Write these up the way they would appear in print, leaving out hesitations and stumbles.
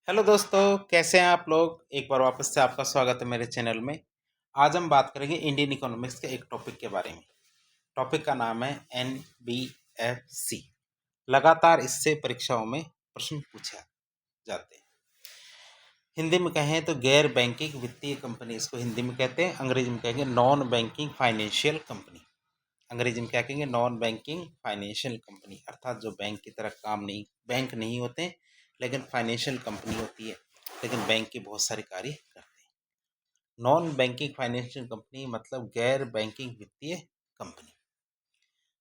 Hello दोस्तों, कैसे हैं आप लोग। एक बार वापस से आपका स्वागत है मेरे चैनल में। आज हम बात करेंगे इंडियन इकोनॉमिक्स के एक टॉपिक के बारे में। टॉपिक का नाम है एनबीएफसी। लगातार इससे परीक्षाओं में प्रश्न पूछे जाते हैं। हिंदी में कहें तो गैर बैंकिंग वित्तीय कंपनी इसको हिंदी में कहते हैं। अंग्रेजी में कहेंगे नॉन बैंकिंग फाइनेंशियल कंपनी। अंग्रेजी में क्या कहेंगे? नॉन बैंकिंग फाइनेंशियल कंपनी, अर्थात जो बैंक की तरह काम नहीं, बैंक नहीं होते लेकिन फाइनेंशियल कंपनी होती है, लेकिन बैंक के बहुत सारे कार्य करते हैं। नॉन बैंकिंग फाइनेंशियल कंपनी मतलब गैर बैंकिंग वित्तीय कंपनी।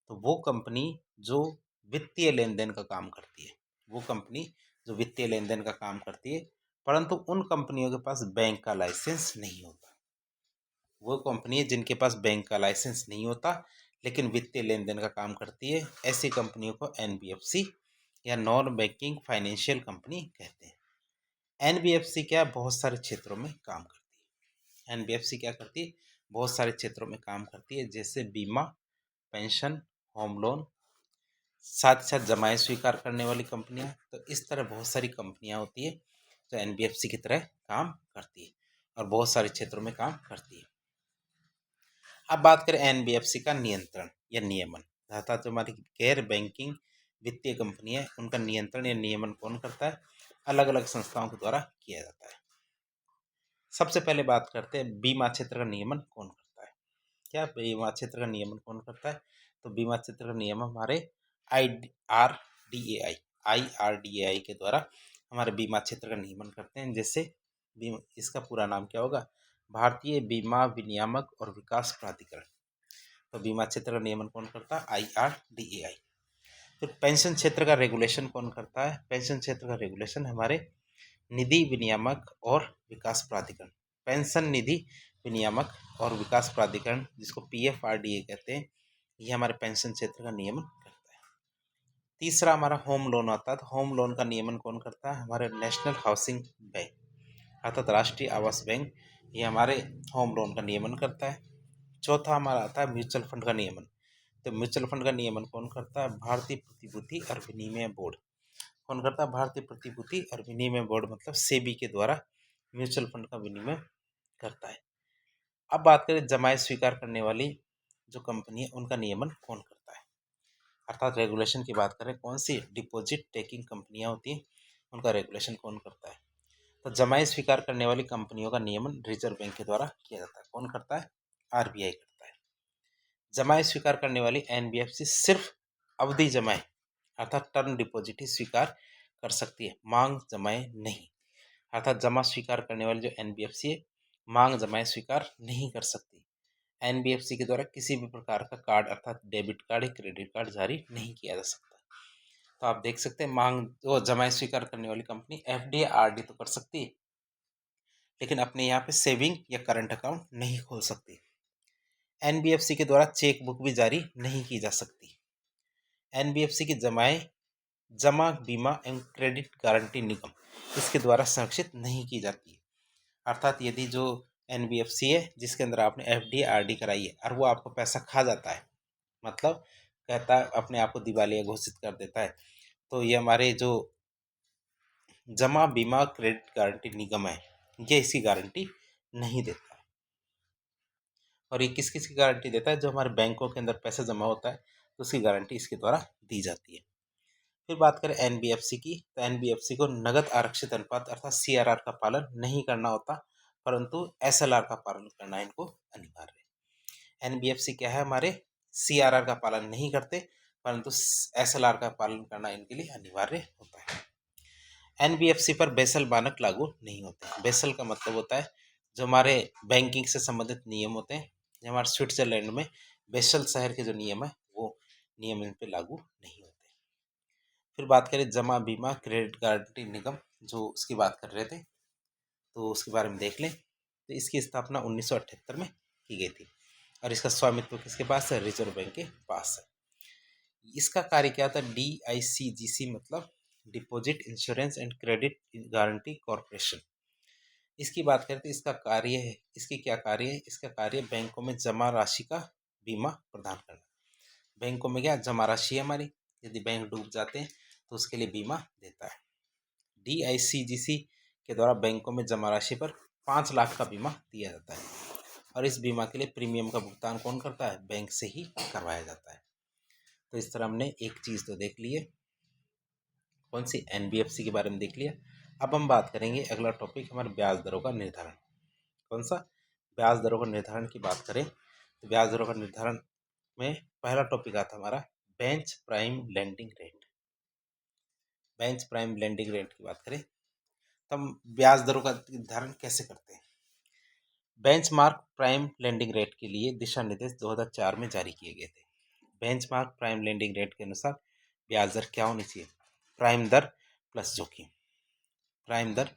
तो वो कंपनी जो वित्तीय लेन देन का काम करती है, वो कंपनी जो वित्तीय लेन देन का काम करती है, परंतु उन कंपनियों के पास बैंक का लाइसेंस नहीं होता। वो कंपनी है जिनके पास बैंक का लाइसेंस नहीं होता लेकिन वित्तीय लेन देन का काम करती है, ऐसी कंपनियों को एनबीएफसी या नॉन बैंकिंग फाइनेंशियल कंपनी कहते हैं। एनबीएफसी क्या बहुत सारे क्षेत्रों में काम करती है। एनबीएफसी क्या करती है? बहुत सारे क्षेत्रों में काम करती है, जैसे बीमा, पेंशन, होम लोन, साथ साथ जमाएं स्वीकार करने वाली कंपनियां। तो इस तरह बहुत सारी कंपनियां होती है जो एनबीएफसी की तरह काम करती है और बहुत सारे क्षेत्रों में काम करती है। अब बात करें एनबीएफसी का नियंत्रण या नियमन, अर्थात जो हमारी गैर बैंकिंग वित्तीय कंपनी है उनका नियंत्रण या नियमन कौन करता है? अलग अलग संस्थाओं के द्वारा किया जाता है। सबसे पहले बात करते हैं बीमा क्षेत्र का नियमन कौन करता है। क्या बीमा क्षेत्र का नियमन कौन करता है? तो बीमा क्षेत्र का नियमन हमारे आई आर डी ए आई के द्वारा हमारे बीमा क्षेत्र का नियमन करते हैं। जैसे बीमा, इसका पूरा नाम क्या होगा? भारतीय बीमा विनियामक और विकास प्राधिकरण। तो बीमा क्षेत्र का नियमन कौन करता है? IRDAI। फिर पेंशन क्षेत्र का रेगुलेशन कौन करता है? पेंशन क्षेत्र का रेगुलेशन हमारे निधि विनियामक और विकास प्राधिकरण। पेंशन निधि विनियामक और विकास प्राधिकरण, जिसको PFRDA कहते हैं, ये हमारे पेंशन क्षेत्र का नियमन करता है। तीसरा हमारा होम लोन आता है। तो होम लोन का नियमन कौन करता है? हमारे नेशनल हाउसिंग बैंक, अर्थात राष्ट्रीय आवास बैंक, ये हमारे होम लोन का नियमन करता है। चौथा हमारा आता है म्यूचुअल फंड का नियमन। तो म्यूचुअल फंड का नियमन कौन करता है? भारतीय प्रतिभूति और विनिमय बोर्ड। कौन करता है? भारतीय प्रतिभूति और विनिमय बोर्ड, मतलब सेबी के द्वारा म्यूचुअल फंड का विनिमय करता है। अब बात करें जमाए स्वीकार करने वाली जो कंपनी है उनका नियमन कौन करता है, अर्थात रेगुलेशन की बात करें, कौन सी डिपॉजिट टेकिंग कंपनियां होती हैं उनका रेगुलेशन कौन करता है? तो जमाए स्वीकार करने वाली कंपनियों का नियमन रिजर्व बैंक के द्वारा किया जाता है। कौन करता है? RBI करता है। जमाएं स्वीकार करने वाली एनबीएफसी सिर्फ अवधि जमाएं, अर्थात टर्म डिपॉजिट ही स्वीकार कर सकती है, मांग जमाएं नहीं। अर्थात जमा स्वीकार करने वाली जो एनबीएफसी है, मांग जमाएं स्वीकार नहीं कर सकती। एनबीएफसी के द्वारा किसी भी प्रकार का कार्ड, अर्थात डेबिट कार्ड या क्रेडिट कार्ड जारी नहीं किया जा सकता। तो आप देख सकते हैं, मांग जो जमाएं स्वीकार करने वाली कंपनी एफडी आरडी तो कर सकती है, लेकिन अपने यहाँ पे सेविंग या करंट अकाउंट नहीं खोल सकती। एनबीएफसी के द्वारा चेक बुक भी जारी नहीं की जा सकती। एनबीएफसी की जमाएं जमा बीमा एवं क्रेडिट गारंटी निगम, इसके द्वारा संरक्षित नहीं की जाती है। अर्थात यदि जो एनबीएफसी है जिसके अंदर आपने एफडी आरडी कराई है और वो आपको पैसा खा जाता है, मतलब कहता है अपने आप को दिवालिया घोषित कर देता है, तो ये हमारे जो जमा बीमा क्रेडिट गारंटी निगम है, ये इसकी गारंटी नहीं देता। और ये किस किस की गारंटी देता है? जो हमारे बैंकों के अंदर पैसा जमा होता है तो उसकी गारंटी इसके द्वारा दी जाती है। फिर बात करें एनबीएफसी की, तो एनबीएफसी को नगद आरक्षित अनुपात अर्थात सीआरआर का पालन नहीं करना होता, परंतु एसएलआर का पालन करना इनको अनिवार्य है। एनबीएफसी क्या है? हमारे सीआरआर का पालन नहीं करते, परंतु एसएलआर का पालन करना इनके लिए अनिवार्य होता है। एनबीएफसी पर बेसल मानक लागू नहीं होते। बेसल का मतलब होता है जो हमारे बैंकिंग से संबंधित नियम होते हैं, जो हमारे स्विट्जरलैंड में बेसल शहर के जो नियम है वो नियम इन पर लागू नहीं होते। फिर बात करें जमा बीमा क्रेडिट गारंटी निगम, जो उसकी बात कर रहे थे, तो उसके बारे में देख लें। तो इसकी स्थापना 1978 में की गई थी और इसका स्वामित्व किसके पास है? रिजर्व बैंक के पास है। इसका कार्य क्या था? DICGC मतलब deposit insurance and credit guarantee corporation. इसकी बात करें तो इसका कार्य है, इसकी क्या कार्य है? इसका कार्य बैंकों में जमा राशि का बीमा प्रदान करना। बैंकों में क्या जमा राशि है हमारी, यदि बैंक डूब जाते हैं तो उसके लिए बीमा देता है। DICGC के द्वारा बैंकों में जमा राशि पर 5 लाख का बीमा दिया जाता है और इस बीमा के लिए प्रीमियम का भुगतान कौन करता है? बैंक से ही करवाया जाता है। तो इस तरह हमने एक चीज़ तो देख ली है, कौन सी? NBFC के बारे में देख लिया। अब हम बात करेंगे अगला टॉपिक हमारे ब्याज दरों का निर्धारण। कौन सा? ब्याज दरों का निर्धारण की बात करें तो ब्याज दरों का निर्धारण में पहला टॉपिक आता हमारा bench prime lending rate. Bench prime lending rate की बात करें तो हम ब्याज दरों का निर्धारण कैसे करते हैं? बेंचमार्क प्राइम लेंडिंग रेट के लिए दिशा निर्देश 2004 में जारी किए गए थे। बेंचमार्क प्राइम लेंडिंग रेट के अनुसार ब्याज दर क्या होनी चाहिए? प्राइम दर प्लस जोखिम। प्राइम दर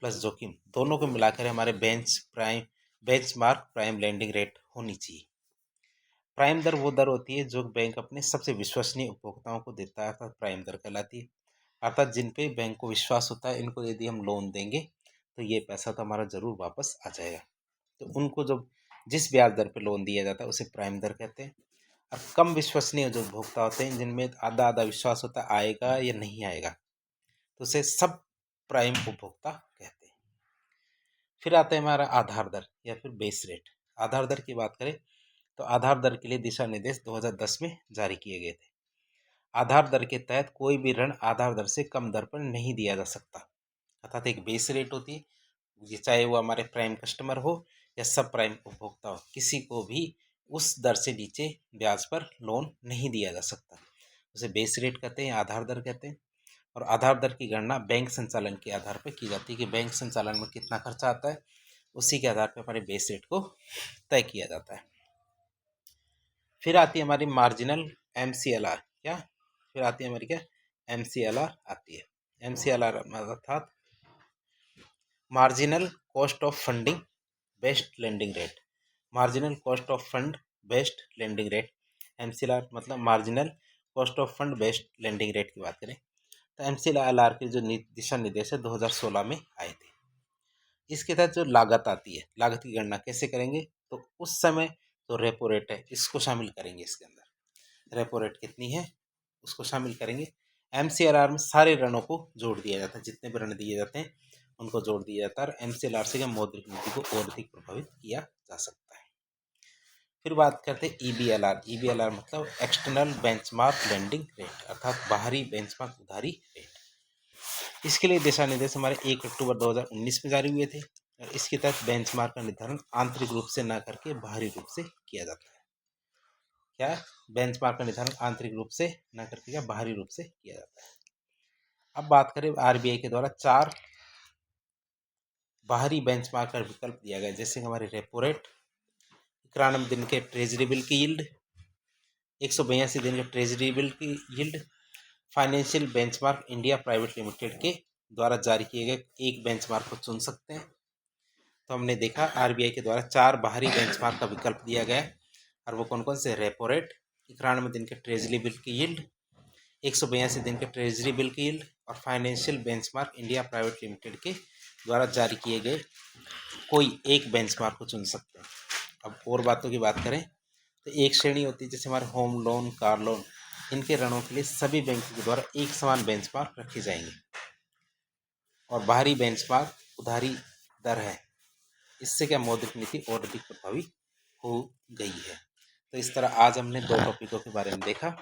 प्लस जोखिम दोनों को मिलाकर हमारे बेंचमार्क प्राइम लेंडिंग रेट होनी चाहिए। प्राइम दर वो दर होती है जो बैंक अपने सबसे विश्वसनीय उपभोक्ताओं को देता है, अर्थात प्राइम दर कहलाती है। अर्थात जिन पे बैंक को विश्वास होता है इनको यदि हम लोन देंगे तो ये पैसा तो हमारा जरूर वापस आ जाएगा, तो उनको जो जिस ब्याज दर पे लोन दिया जाता है उसे प्राइम दर कहते हैं। और कम विश्वसनीय जो उपभोक्ता होते हैं जिनमें आधा आधा विश्वास होता है आएगा या नहीं आएगा, तो उसे सब प्राइम उपभोक्ता कहते हैं। फिर आता है हमारा आधार दर या फिर बेस रेट। आधार दर की बात करें तो आधार दर के लिए दिशा निर्देश 2010 में जारी किए गए थे। आधार दर के तहत कोई भी ऋण आधार दर से कम दर पर नहीं दिया जा सकता। अर्थात एक बेस रेट होती है, ये चाहे वो हमारे प्राइम कस्टमर हो या सब प्राइम उपभोक्ता हो, किसी को भी उस दर से नीचे ब्याज पर लोन नहीं दिया जा सकता। उसे बेस रेट कहते हैं, आधार दर कहते हैं। और आधार दर की गणना बैंक संचालन के आधार पर की जाती है कि बैंक संचालन में कितना खर्चा आता है, उसी के आधार पर हमारे बेस रेट को तय किया जाता है। फिर आती है हमारी मार्जिनल MCLR। क्या? फिर आती है हमारी क्या? MCLR आती है। MCLR अर्थात marginal cost of funding based lending rate. Marginal cost of fund based lending rate, MCLR मतलब marginal cost of fund based lending rate की बात करें तो MCLR के जो दिशा निर्देश है 2016 में आए थे। इसके तहत जो लागत आती है, लागत की गणना कैसे करेंगे? तो उस समय तो रेपो रेट है इसको शामिल करेंगे, इसके अंदर रेपो रेट कितनी है उसको शामिल करेंगे। MCLR में सारे ऋणों को जोड़ दिया जाता है, जितने भी ऋण दिए जाते हैं उनको जोड़ दिया जाता है और MCLR से मौद्रिक नीति को और अधिक प्रभावित किया जा सकता है। फिर बात करते हैं EBLR मतलब एक्सटर्नल बेंचमार्क लेंडिंग रेट, अर्थात बाहरी बेंचमार्क उधारी रेट। इसके लिए दिशा निर्देश हमारे 1 अक्टूबर 2019 में जारी हुए थे और इसके तहत बेंचमार्क का निर्धारण आंतरिक रूप से न करके बाहरी रूप से किया जाता है। क्या? बेंचमार्क का निर्धारण आंतरिक रूप से न करके क्या बाहरी रूप से किया जाता है। अब बात करें RBI के द्वारा 4 बाहरी बेंचमार्क का विकल्प दिया गया, जैसे हमारे रेपो रेट, 91 दिन के ट्रेजरी बिल की यील्ड, 182 दिन के ट्रेजरी बिल की yield, financial benchmark India private limited के द्वारा जारी किए गए एक बेंचमार्क को चुन सकते हैं। तो हमने देखा RBI के द्वारा 4 बाहरी बेंचमार्क का विकल्प दिया गया और वो कौन कौन से? रेपो रेट, 91 दिन के ट्रेजरी बिल की यील्ड, 182 दिन के ट्रेजरी बिल की यील्ड और financial benchmark India private limited के द्वारा जारी किए गए कोई एक बेंचमार्क को चुन सकते हैं। अब और बातों की बात करें तो एक श्रेणी होती है जैसे हमारे होम लोन, कार लोन, इनके ऋणों के लिए सभी बैंकों के द्वारा एक समान बेंचमार्क रखे जाएंगे और बाहरी बेंचमार्क उधारी दर है, इससे क्या मौद्रिक नीति और अधिक प्रभावी हो गई है। तो इस तरह आज हमने 2 टॉपिकों के बारे में देखा।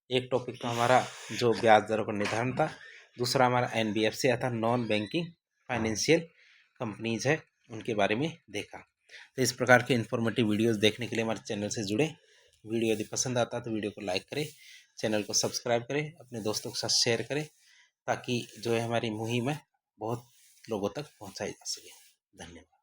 एक टॉपिक तो हमारा जो ब्याज दरों का निर्धारण था, दूसरा हमारा NBFC अर्थात नॉन बैंकिंग फाइनेंशियल कंपनीज है उनके बारे में देखा। तो इस प्रकार के इन्फॉर्मेटिव वीडियोस देखने के लिए हमारे चैनल से जुड़े। वीडियो यदि पसंद आता है तो वीडियो को लाइक करें, चैनल को सब्सक्राइब करें, अपने दोस्तों के साथ शेयर करें ताकि जो है हमारी मुहिम है बहुत लोगों तक पहुंचाई जा सके। धन्यवाद।